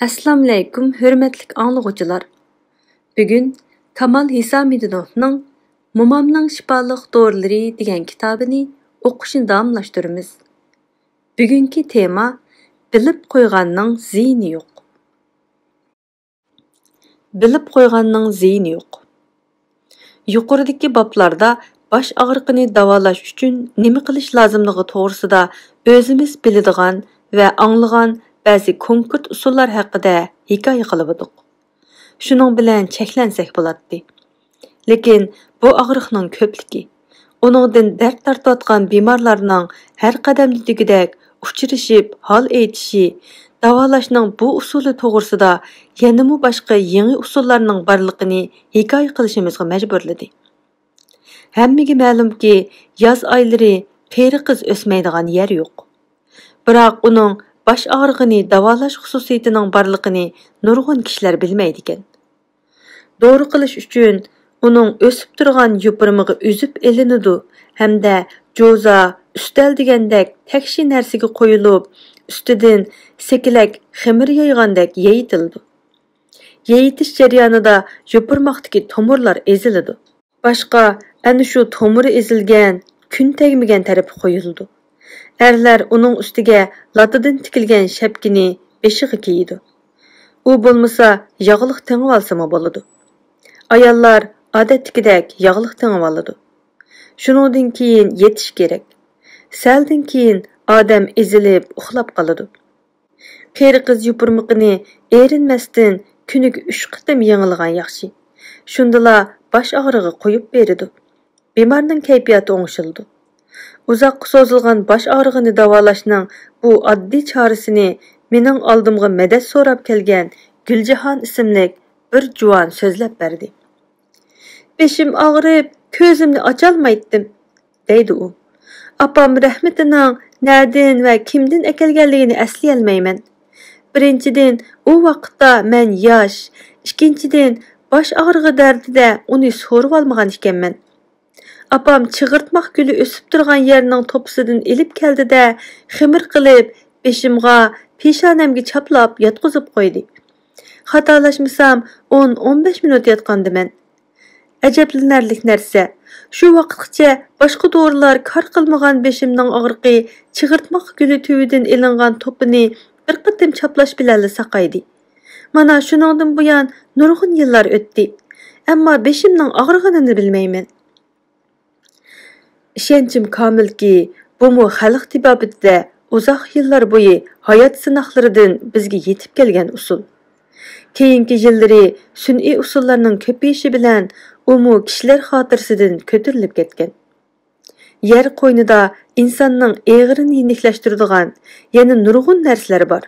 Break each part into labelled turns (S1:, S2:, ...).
S1: Assalamu alaykum, hörmətli anlıqçılar. Bugün Kamal Hisamidinovning Momamning shifoliq dorileri degan kitobini o'qishni davomlashtiramiz. Bugungi tema bilib qo'yganning ziyni yo'q. Bilib qo'yganning ziyni yo'q. Yuqoridagi boblarda bosh og'riqini davolash uchun nima qilish lozimligi to'g'risida o'zimiz biladigan va anglagan ba'zi konkret usullar haqida hikoya qilib Shuning bilan cheklansak bo'ladi. Lekin bu og'riqning ko'pligi, uningdan dard tortayotgan bemorlarning har qadamda degidek uchrashib hol aytishi, davolashning bu usuli to'g'risida yanami boshqa yangi usullarning borligini hikoya qilishimizga majburladi. Hammaga ma'lumki, yoz oylari qeri qiz o'smaydigan yer yo'q. Biroq uning bosh og'rig'ini davolash xususiyatining borligini nurg'un kishilar bilmaydi ekan. Doğru qilish uchun uning o'sib turgan yupurmig'i uzib elinadi hamda jo'za, ustal degandek takshi narsaga qo'yilib, ustidan sekilak ximir yaygandek yeyitildi. Yeyitish jarayonida yupurmoqdagi tomirlar eziladi. Boshqa ana shu tomiri ezilgan, kun tegmagan tarafi qo'yildi. Erlar uning ustiga latidan tikilgan shapkini beshiga kiydi. U bo'lmasa yog'liq tengib olsama bo'ladi. Ayollar odatdagidek yog'liq tengib oladi. Shuningdan keyin yetish kerak. Saldan keyin odam ezilib uxlab qoladi. Qeri qiz yupurmiqini erinmasdan kuniga 3 qitim yengilgan yaxshi. Shundala bosh og'rig'i qo'yib beradi. Bemorning kayfiyati o'ngshildi. Uzoqqa so'zilgan bosh og'rig'ini davolashning bu oddiy chorasini mening oldimga madad so'rab kelgan Guljahon ismli bir juvon so'zlab berdi. Beshim og'rib, ko'zimni ocholmaydim, deydi u. Apam rahmatining nerdan va kimdan akelganligini esleyolmayman. Birinchidan, u vaqtda men yosh, ikkinchidan, bosh og'rig'i dardida uni so'rib olmagan ekanman. Apam chig'irtmoq guli o'sib turgan yerning to'pisidan ilib keldi-da, ximir qilib, beshimga, peshonamga chaplab yotqizib qo'ydi. Xatolashmasam 10-15 minut yotgandiman. Ajablanarlik narsa, shu vaqtgacha boshqa dorilar kor qilmagan beshimning og'riqi chig'irtmoq guli tuvidan ilingan to'pini bir qitim chaplash bilan saqaydi. Mana shuningdan buyon nurg'un yillar o'tdi. Ammo beshimning og'rig'ini bilmayman. İşençim kamilki, bumu xalq tibabitida uzoq yillar bo'yi hayot sinoqlaridan bizga yetib kelgan usul. Keyingi yillari sun'iy usullarning ko'payishi bilan umu kishilar xotirasidan ko'tarilib ketgan. Yer qo'ynida insonning eg'irini yeniklashtiradigan yana nurg'un narsalar bor.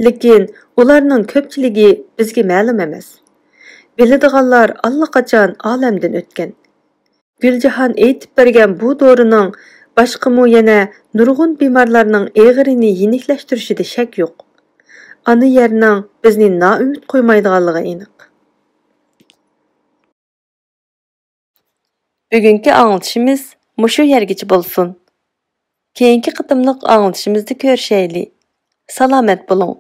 S1: Lekin ularning ko'pchiligi bizga ma'lum emas. Biladiganlar allaqachon olamdan o'tgan. Guljahon aytib bergan bu dorining boshqamu yana nurg'un bemorlarning eg'irini yeniklashtirishida shak yo'q. Ana yerning bizni noumid qo'ymaydiganligi aniq. Bugungi anglitishimiz mushu yergacha bo'lsin. Keyingi qitimliq anglitishimizda ko'rishaylik. Salomat bo'ling.